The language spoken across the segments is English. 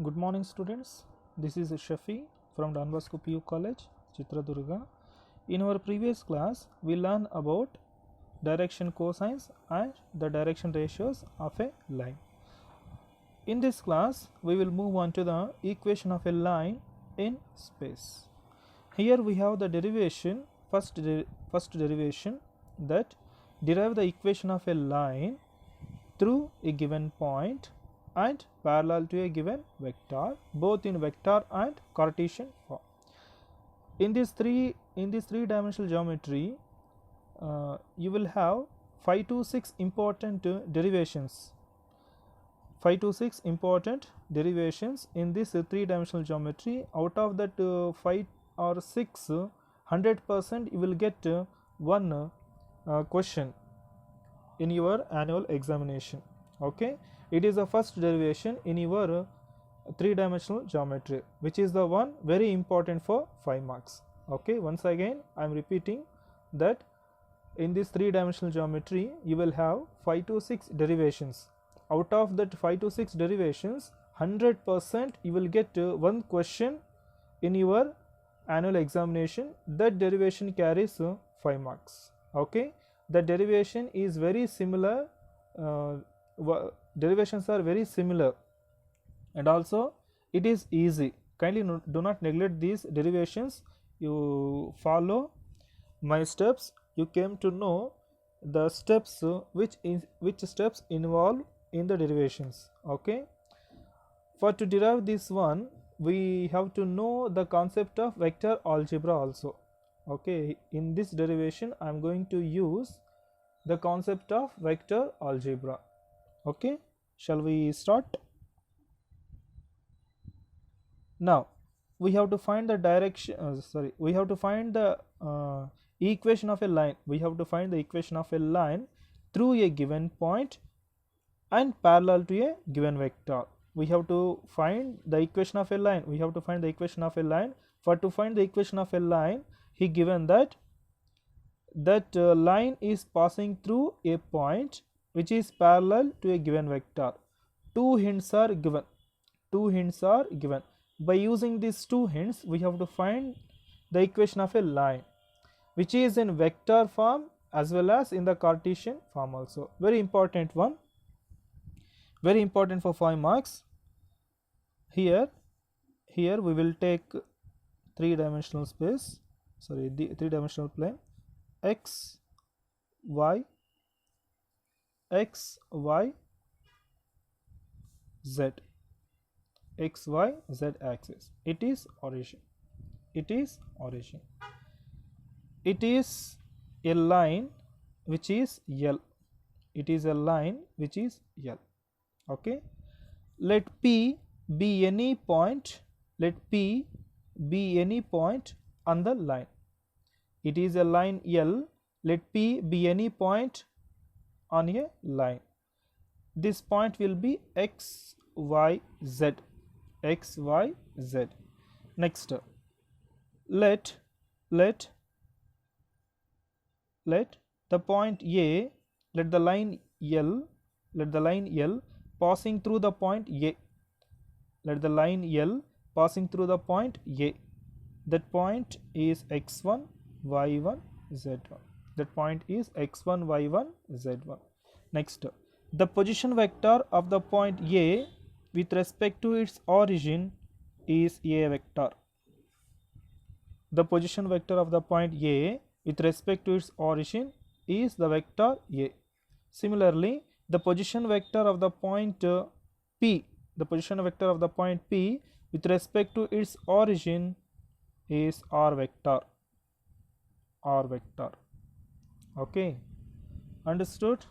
Good morning, students. This is Shafi from Don Bosco PU College, Chitradurga. In our previous class, we learned about direction cosines and the direction ratios of a line. In this class, we will move on to the equation of a line in space. Here we have the derivation, first derivation, that derive the equation of a line through a given point and parallel to a given vector, both in vector and Cartesian form. In this three dimensional geometry, you will have 5 to 6 important derivations. 5 to 6 important derivations in this three dimensional geometry. Out of that 5 or 6, 100% you will get one question in your annual examination. Okay, it is the first derivation in your three dimensional geometry, which is the one very important for 5 marks. Okay, once again I am repeating that in this three dimensional geometry you will have 5 to 6 derivations. Out of that 5 to 6 derivations, 100% you will get one question in your annual examination. That derivation carries 5 marks. Okay, the derivation is very similar, derivations are very similar, and also it is easy. Kindly do not neglect these derivations. You follow my steps, you came to know the steps which steps involved in the derivations. Okay, for to derive this one, we have to know the concept of vector algebra also. Okay, in this derivation I am going to use the concept of vector algebra. Okay, shall we start? Now we have to find the direction, we have to find the equation of a line. We have to find the equation of a line through a given point and parallel to a given vector. We have to find the equation of a line. We have to find the equation of a line. For to find the equation of a line, he given that line is passing through a point which is parallel to a given vector. Two hints are given. By using these two hints, we have to find the equation of a line, which is in vector form as well as in the Cartesian form also. Very important one, very important for 5 marks. Here we will take three dimensional space, the three dimensional plane, x y z, x y z axis. It is origin. It is a line which is L. It is a line which is L. Okay, let P be any point. Let P be any point on the line. It is a line L. Let P be any point on a line. This point will be x y z. X y z. Next, let the point A, let the line L passing through the point A. Let the line L passing through the point A. That point is x1 y1 z1. That point is x1 y1 z1. Next, the position vector of the point A with respect to its origin is A vector. The position vector of the point A with respect to its origin is the vector A. Similarly, the position vector of the point P, the position vector of the point P with respect to its origin is R vector. Okay, understood?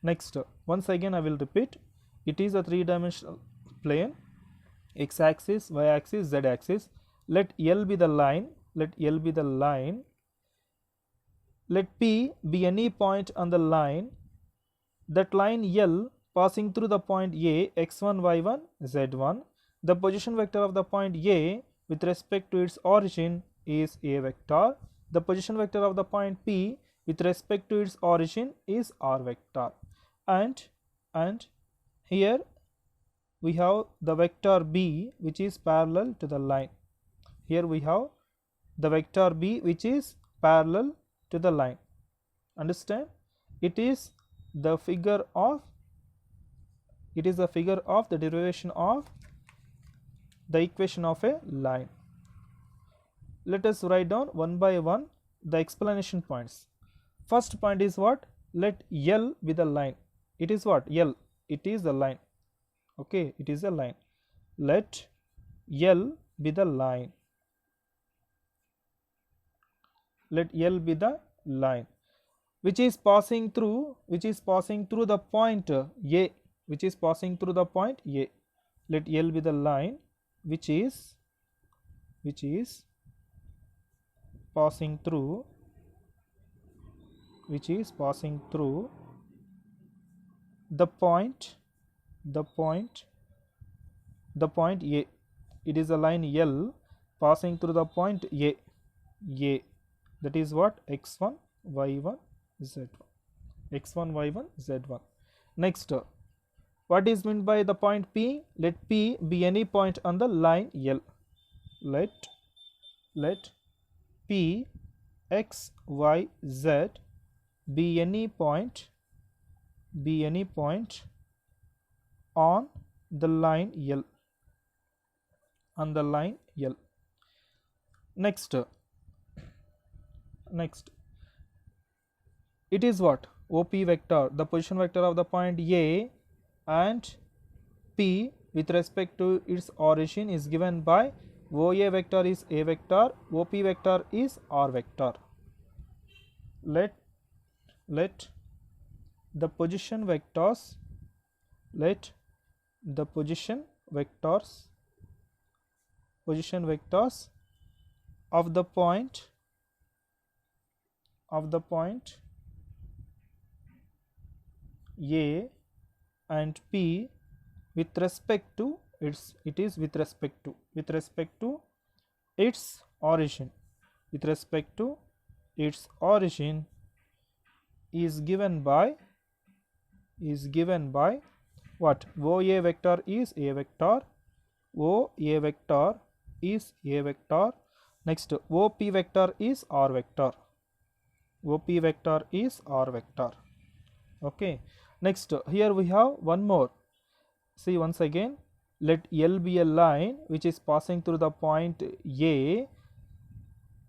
Next, once again I will repeat. It is a three dimensional plane, x axis, y axis, z axis. Let L be the line. Let P be any point on the line. That line L passing through the point A, x1 y1 z1. The position vector of the point A with respect to its origin is A vector. The position vector of the point P with respect to its origin is R vector. And here we have the vector b which is parallel to the line. Here we have the vector b which is parallel to the line. Understand? It is the figure of the derivation of the equation of a line. Let us write down one by one the explanation points. First point is what? Let L be the line. It is what? L. It is the line. Okay, it is a line. Let L be the line. Let L be the line which is passing through the point A, which is passing through the point A. Let L be the line which is passing through the point A. It is a line L passing through the point A. That is what? x1 y1 z1. x1 y1 z1. Next, what is meant by the point P? Let P be any point on the line L. Let P x y z be any point on the line L. Next, it is what? OP vector, the position vector of the point A, and P with respect to its origin is given by OA vector is A vector, OP vector is R vector. Let the position vectors of the point A and P with respect to its origin is given by what? OA vector is A vector, OA vector is A vector. Next, OP vector is R vector. Okay. Next, here we have one more. See once again, let L be a line which is passing through the point A.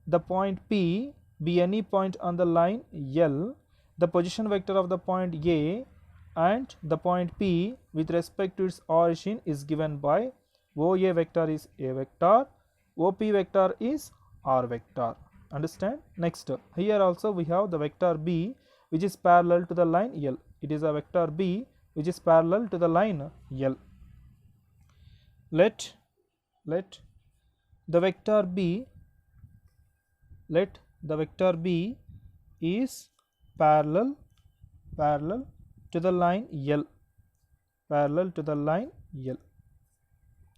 The point P be any point on the line L. The position vector of the point A and the point P with respect to its origin is given by OA vector is A vector, OP vector is R vector. Understand? Next, here also we have the vector B which is parallel to the line L. It is a vector B which is parallel to the line L. Let the vector B is parallel to the line L.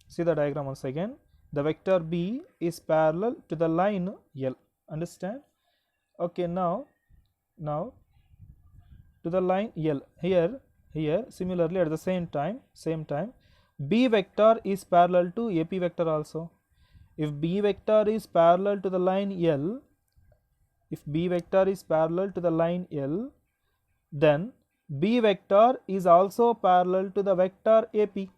See the diagram once again. The vector B is parallel to the line L. Understand? Okay, now to the line L. Here similarly at the same time B vector is parallel to AP vector also. If B vector is parallel to the line L, then B vector is also parallel to the vector AP.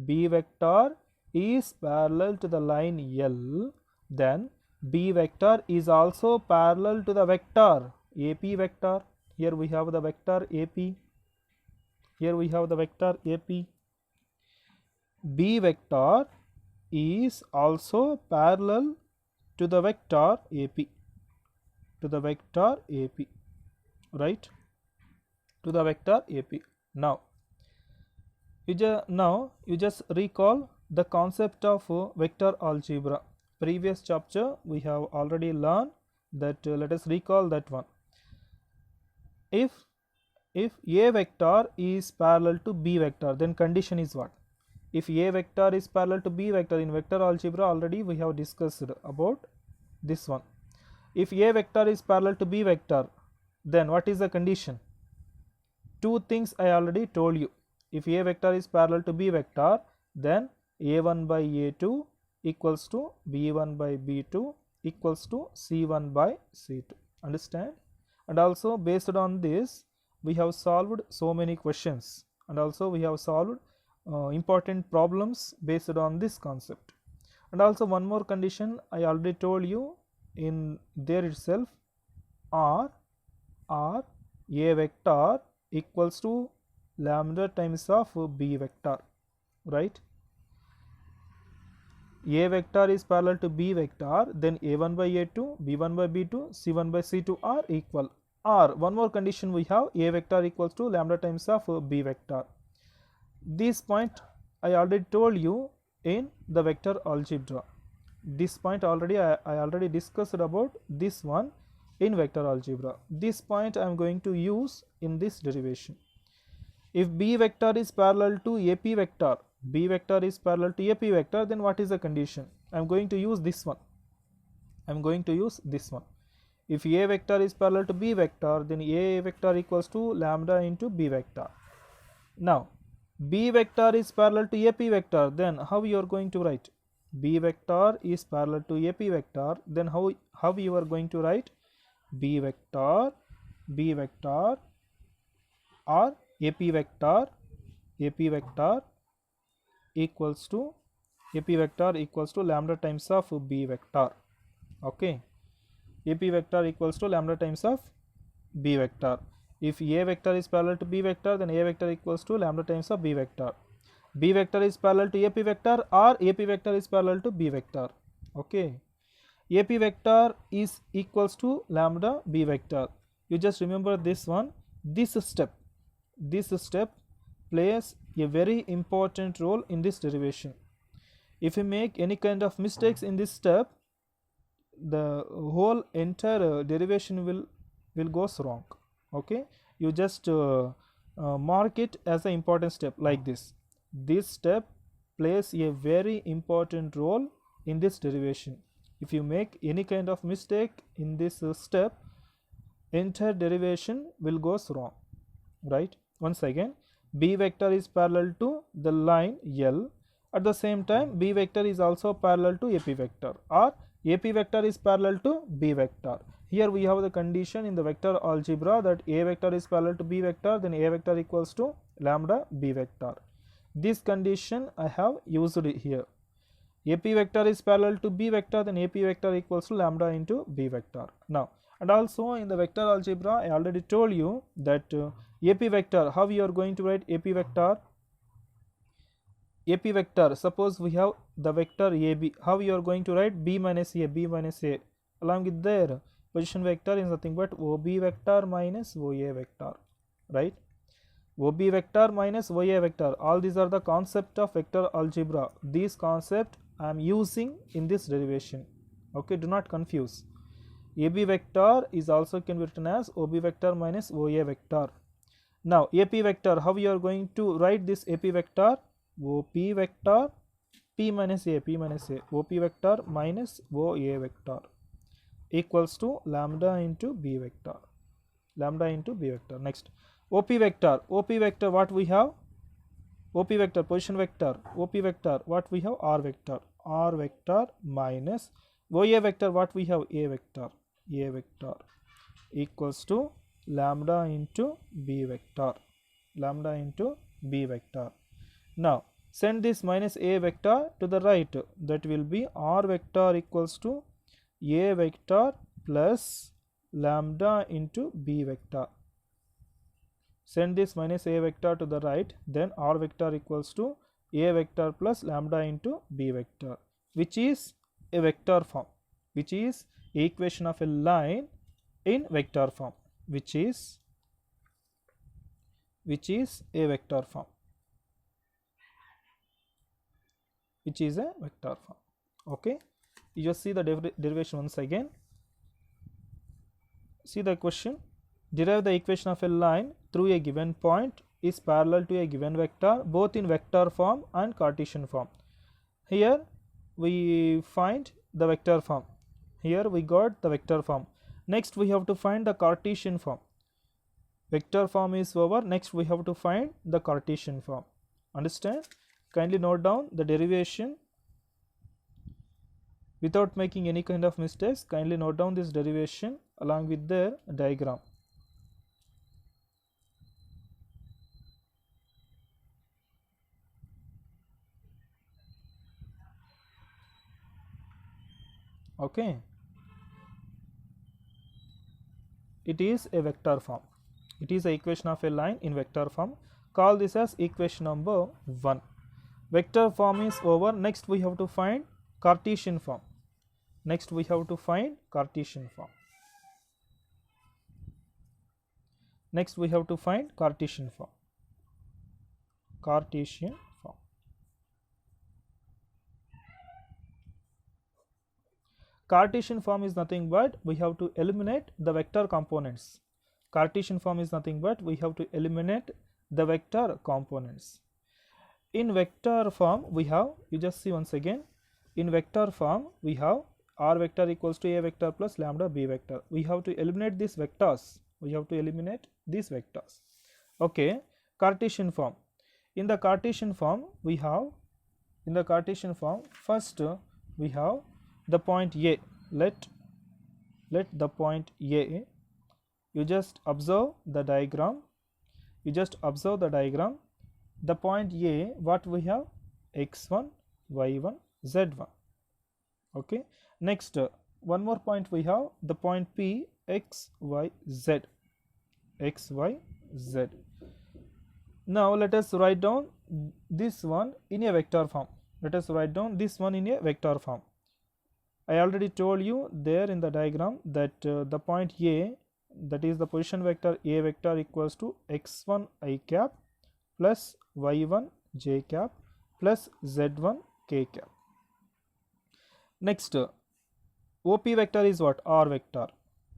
B vector is parallel to the line L, then B vector is also parallel to the vector AP vector. Here we have the vector AP. B vector is also parallel to the vector AP. Right? To the vector AP. Now you just recall the concept of vector algebra. Previous chapter we have already learned that. Let us recall that one. If A vector is parallel to B vector, then condition is what? If A vector is parallel to B vector, in vector algebra already we have discussed about this one. If A vector is parallel to B vector, then what is the condition? Two things I already told you. if A vector is parallel to B vector, then A1 by A2 equals to B1 by B2 equals to C1 by C2. Understand? And also based on this, we have solved so many questions, and also we have solved important problems based on this concept. And also one more condition I already told you in there itself, R A vector equals to lambda times of B vector, right? A vector is parallel to B vector, then A1 by A2, B1 by B2, C1 by C2 are equal. Or one more condition we have, A vector equals to lambda times of B vector. This point I already told you in the vector algebra. This point already I already discussed about this one in vector algebra. This point I am going to use in this derivation. If B vector is parallel to AP vector, B vector is parallel to AP vector, then what is the condition? I am going to use this one. I am going to use this one. If A vector is parallel to B vector, then A vector equals to lambda into B vector. Now, B vector is parallel to AP vector, then how you are going to write? B vector is parallel to AP vector, then how you are going to write? B vector or AP vector equals to lambda times of B vector. Okay, AP vector equals to lambda times of B vector. If A vector is parallel to B vector, then A vector equals to lambda times of B vector. B vector is parallel to AP vector, or AP vector is parallel to B vector. Okay, AP vector is equals to lambda B vector. You just remember this one. This step plays a very important role in this derivation. If you make any kind of mistakes in this step, the whole entire derivation will goes wrong. Okay, you just mark it as an important step like this. This step plays a very important role in this derivation. If you make any kind of mistake in this step, entire derivation will goes wrong, right? Once again, B vector is parallel to the line L. At the same time, B vector is also parallel to AP vector, or AP vector is parallel to B vector. Here we have the condition in the vector algebra that A vector is parallel to B vector, then A vector equals to lambda B vector. This condition I have used here. AP vector is parallel to B vector, then AP vector equals to lambda into B vector. Now, and also in the vector algebra, I already told you that AP vector, how you are going to write AP vector? AP vector, suppose we have the vector AB, how you are going to write? B minus A, along with their position vector is nothing but OB vector minus OA vector, right? OB vector minus OA vector, all these are the concept of vector algebra. These concept I am using in this derivation. Okay, do not confuse. AB vector is also can be written as OB vector minus OA vector. Now, AP vector, how you are going to write this AP vector? OP vector P minus A, OP vector minus OA vector equals to lambda into B vector. Next, OP vector, what we have? OP vector, position vector. OP vector, what we have? R vector minus OA vector, what we have? A vector equals to lambda into B vector. Now, send this minus A vector to the right. That will be R vector equals to A vector plus lambda into B vector. Send this minus A vector to the right, then R vector equals to A vector plus lambda into B vector, which is a vector form, which is equation of a line in vector form, which is a vector form, Okay, you just see the derivation once again. See the question. Derive the equation of a line through a given point is parallel to a given vector both in vector form and Cartesian form. Here we find the vector form. Here we got the vector form. Next we have to find the Cartesian form. Vector form is over. Next we have to find the Cartesian form. Understand? Kindly note down the derivation without making any kind of mistakes. Kindly note down this derivation along with their diagram. Okay, it is a vector form. It is the equation of a line in vector form. Call this as equation number 1. Vector form is over. Next we have to find Cartesian form. Next we have to find Cartesian form. Next we have to find Cartesian form. Cartesian form. Cartesian form is nothing but we have to eliminate the vector components. Cartesian form is nothing but we have to eliminate the vector components. In vector form we have, you just see once again, in vector form we have r vector equals to a vector plus lambda b vector. We have to eliminate these vectors. We have to eliminate these vectors. Okay, Cartesian form. In the Cartesian form we have, in the Cartesian form, first we have the point A. Let the point A, you just observe the diagram. You just observe the diagram. The point A, what we have? x1, y1, z1. Okay. Next, one more point we have, the point P, x, y, z. X, y, z. Now let us write down this one in a vector form. Let us write down this one in a vector form. I already told you there in the diagram that the point A, that is the position vector A vector, equals to x1 I cap plus y1 j cap plus z1 k cap. Next, OP vector is what? R vector.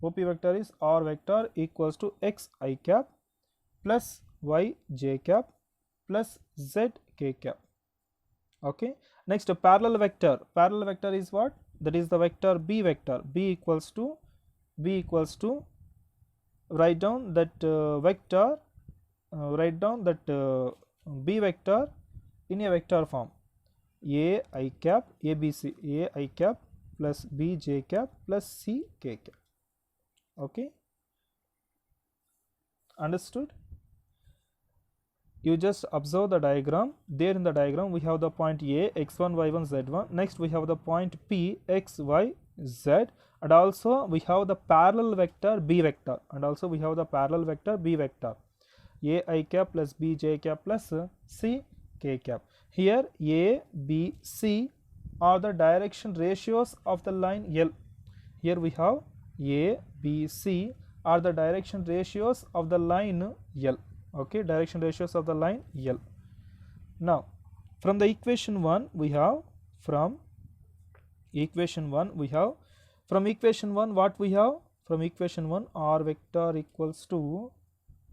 OP vector is R vector equals to x I cap plus y j cap plus z k cap. Okay. Next, parallel vector. Parallel vector is what? That is the vector B vector. B equals to write down that vector. Write down that B vector in a vector form. A I cap, ABC, A I cap plus B j cap plus C k cap. Okay. Understood? You just observe the diagram. There in the diagram we have the point A, x1, y1, z1. Next we have the point P, x, y, z, and also we have the parallel vector B vector, and also we have the parallel vector B vector, A I cap plus B j cap plus C k cap. Here A, B, C are the direction ratios of the line L. Here we have A, B, C are the direction ratios of the line L. Okay, direction ratios of the line L. Now, from the equation 1 we have, from equation 1 what we have? From equation 1 r vector equals to,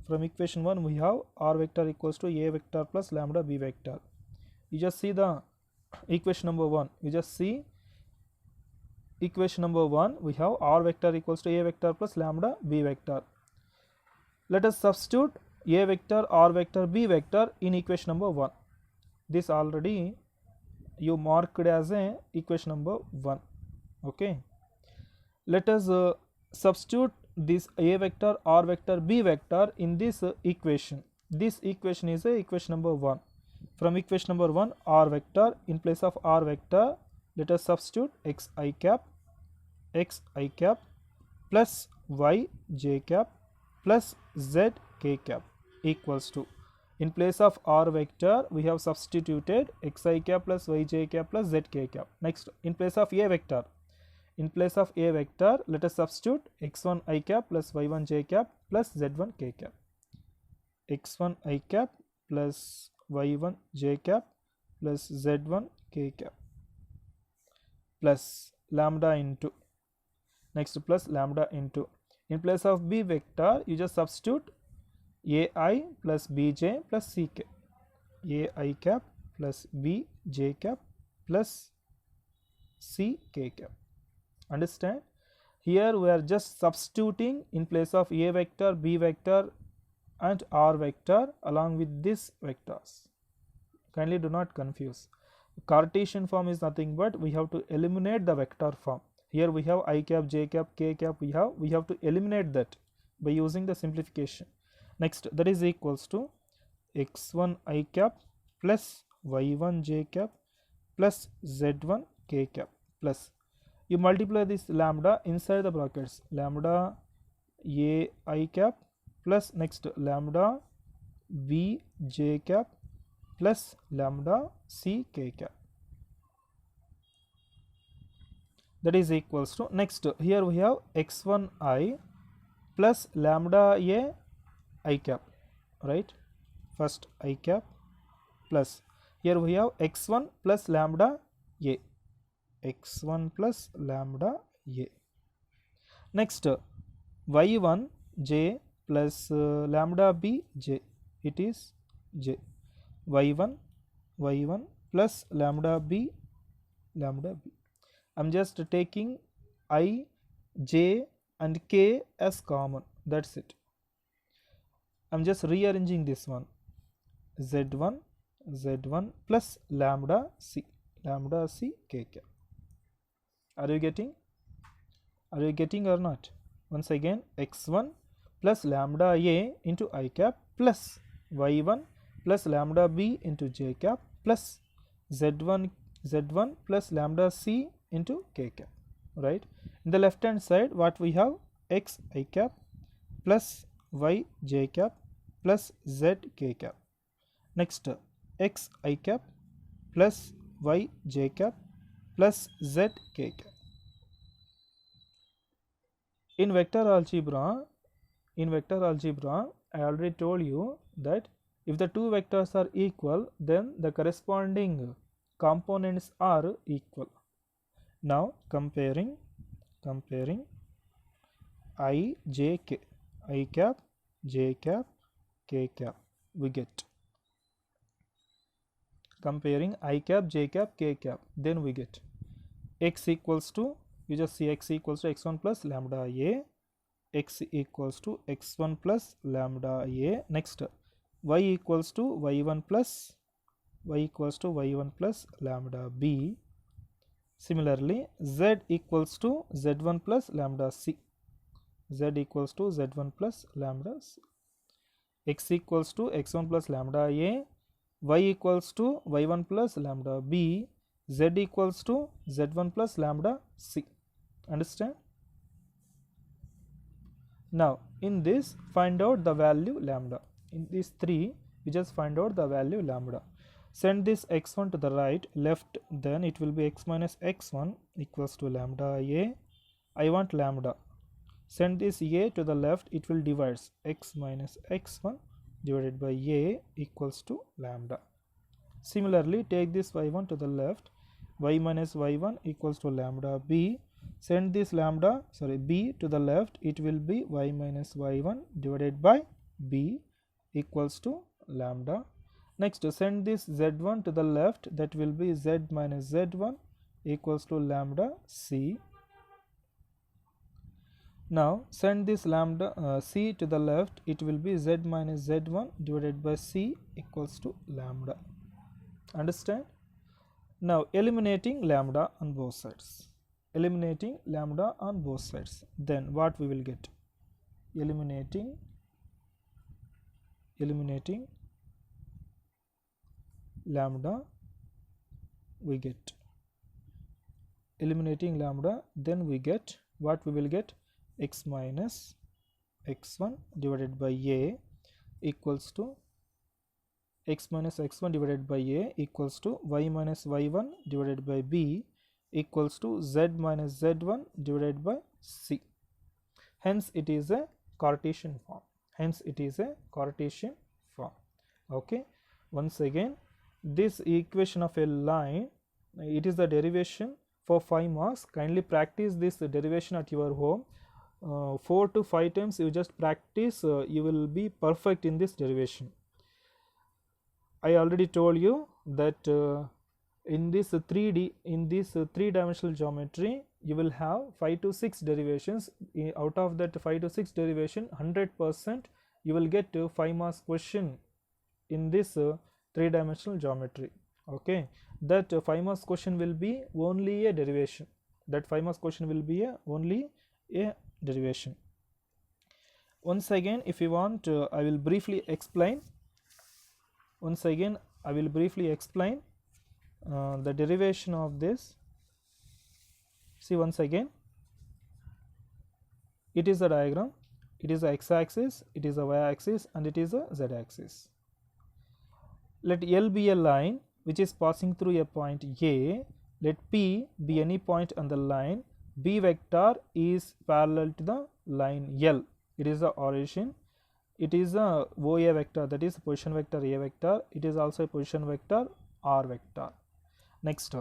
from equation 1 we have r vector equals to a vector plus lambda b vector. You just see the equation number 1. You just see equation number 1, we have r vector equals to a vector plus lambda b vector. Let us substitute a vector, r vector, b vector in equation number 1. This already you marked as a equation number 1. Okay. Let us substitute this a vector, r vector, b vector in this equation. This equation is a equation number 1. From equation number 1, r vector, in place of r vector, let us substitute x I cap plus y j cap plus z k cap equals to, in place of r vector we have substituted x I cap plus y j cap plus z k cap. Next, in place of a vector, let us substitute x1 I cap plus y1 j cap plus z1 k cap. x1 I cap plus y1 j cap plus z1 k cap plus lambda into, next plus lambda into, in place of b vector you just substitute ai plus bj plus ck, ai cap plus b j cap plus c k cap. Understand? Here we are just substituting in place of a vector, b vector, and r vector along with these vectors. Kindly do not confuse. Cartesian form is nothing but we have to eliminate the vector form. Here we have I cap, j cap, k cap, we have to eliminate that by using the simplification. Next, that is equals to x1 I cap plus y1 j cap plus z1 k cap plus, you multiply this lambda inside the brackets, lambda a I cap plus next lambda b j cap plus lambda c k cap. That is equals to, next here we have x1 I plus lambda a I cap, right? First I cap plus, here we have x1 plus lambda a, x1 plus lambda a. Next y1 j plus lambda b j, it is j, y1 plus lambda b. I am just taking I, j and k as common, that's it. I am just rearranging this one, z1 plus lambda c k cap. Are you getting or not? Once again, x1 plus lambda a into I cap plus y1 plus lambda b into j cap plus z1 plus lambda c into k cap, right? In the left hand side, what we have, x I cap plus y j cap plus z k cap. Next, x I cap plus y j cap plus z k cap. In vector algebra, I already told you that if the two vectors are equal, then the corresponding components are equal. Now comparing I, j, k, I cap, j cap, k cap, we get, comparing I cap, j cap, k cap, then we get x equals to, you just see x equals to x1 plus lambda a, x equals to x1 plus lambda a. Next, y equals to y1 plus lambda b. Similarly, z equals to z1 plus lambda c, x equals to x1 plus lambda a, y equals to y1 plus lambda b, z equals to z1 plus lambda c. Understand? Now in this, find out the value lambda. In these three, we just find out the value lambda. Send this x1 to the right, left, then it will be x minus x1 equals to lambda a. I want lambda. Send this a to the left, it will divide x minus x1 divided by a equals to lambda. Similarly, take this y1 to the left, y minus y1 equals to lambda b. Send this b to the left, it will be y minus y1 divided by b equals to lambda. Next, send this z1 to the left, that will be z minus z1 equals to lambda c. Now send this lambda c to the left, it will be z minus z1 divided by c equals to lambda. Understand? Now eliminating lambda on both sides. Then what we will get? Eliminating lambda, we get, then we get, what we will get? X minus x1 divided by a equals to x minus x1 divided by a equals to y minus y1 divided by b equals to z minus z1 divided by c. Hence it is a Cartesian form. Okay, once again, this equation of a line, it is the derivation for 5 marks. Kindly practice this derivation at your home. 4 to 5 times you just practice, you will be perfect in this derivation. I already told you that in this 3-dimensional geometry, you will have 5 to 6 derivations. Out of that 5 to 6 derivation, 100% you will get 5 marks question in this 3-dimensional geometry. Okay, that 5 marks question will be only a derivation. That 5 marks question will be only a derivation. Once again, if you want, I will briefly explain. Once again, I will briefly explain the derivation of this. See, once again, it is a diagram. It is a x-axis, it is a y-axis, and it is a z-axis. Let L be a line which is passing through a point A. Let P be any point on the line. B vector is parallel to the line L. It is the origin. It is a OA vector, that is position vector A vector. It is also a position vector R vector. Next,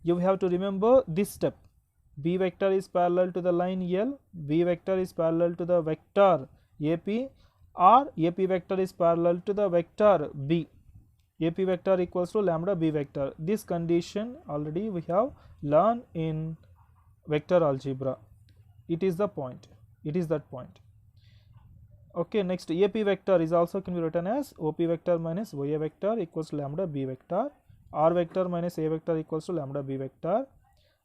you have to remember this step. B vector is parallel to the line L. B vector is parallel to the vector AP, or AP vector is parallel to the vector B. AP vector equals to lambda B vector. This condition already we have learned in vector algebra. It is the point. It is that point. Okay, next, AP vector is also can be written as OP vector minus OA vector equals to lambda B vector. R vector minus A vector equals to lambda B vector.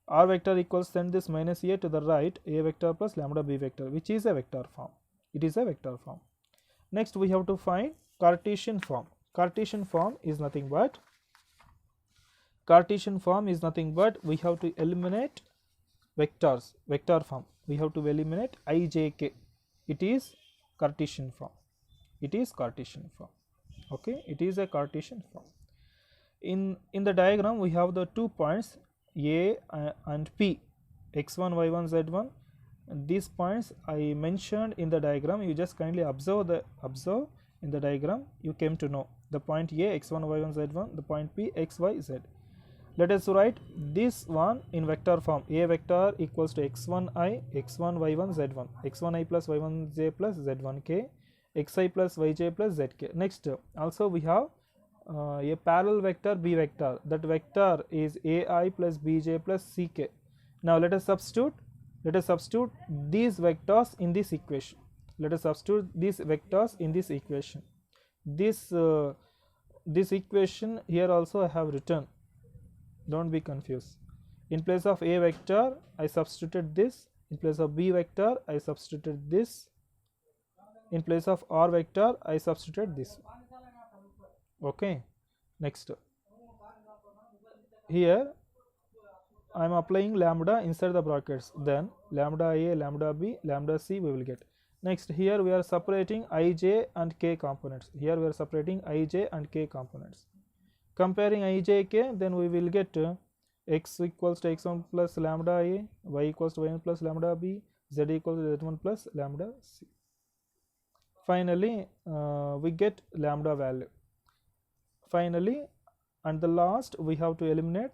R vector equals, send this minus A to the right, A vector plus lambda B vector, which is a vector form. It is a vector form. Next, we have to find Cartesian form. Cartesian form is nothing but we have to eliminate vectors, vector form. We have to eliminate ijk. It is Cartesian form. It is Cartesian form. Okay, it is a Cartesian form. In the diagram, we have the 2 points A and P, x1, y1, z1. These points I mentioned in the diagram. You just kindly observe in the diagram. You came to know the point A, x1, y1, z1, the point P, x, y, z. Let us write this one in vector form. A vector equals to x1i, x1, y1, z1, x1i plus y1j plus z1k, xi plus yj plus zk. Next, also we have a parallel vector B vector. That vector is ai plus bj plus ck. Now let us substitute these vectors in this equation. This equation here also I have written. Don't be confused. In place of A vector, I substituted this. In place of B vector, I substituted this. In place of R vector, I substituted this. Okay. Next, here I am applying lambda inside the brackets. Then lambda A, lambda B, lambda C we will get. Next, here we are separating ij and k components. Comparing ij k, then we will get x equals to x1 plus lambda A, y equals to y1 plus lambda B, z equals to z1 plus lambda C. Finally, we get lambda value. Finally, and the last, we have to eliminate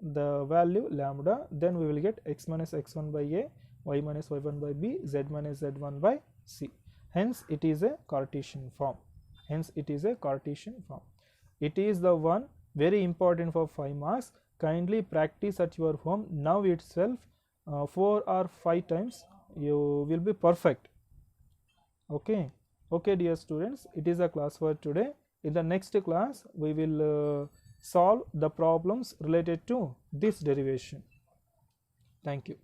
the value lambda. Then we will get x minus x1 by A, y minus y1 by B, z minus z1 by C. Hence, it is a Cartesian form. It is the one very important for 5 marks. Kindly practice at your home now itself 4 or 5 times. You will be perfect. Okay, dear students, it is a class for today. In the next class, we will solve the problems related to this derivation. Thank you.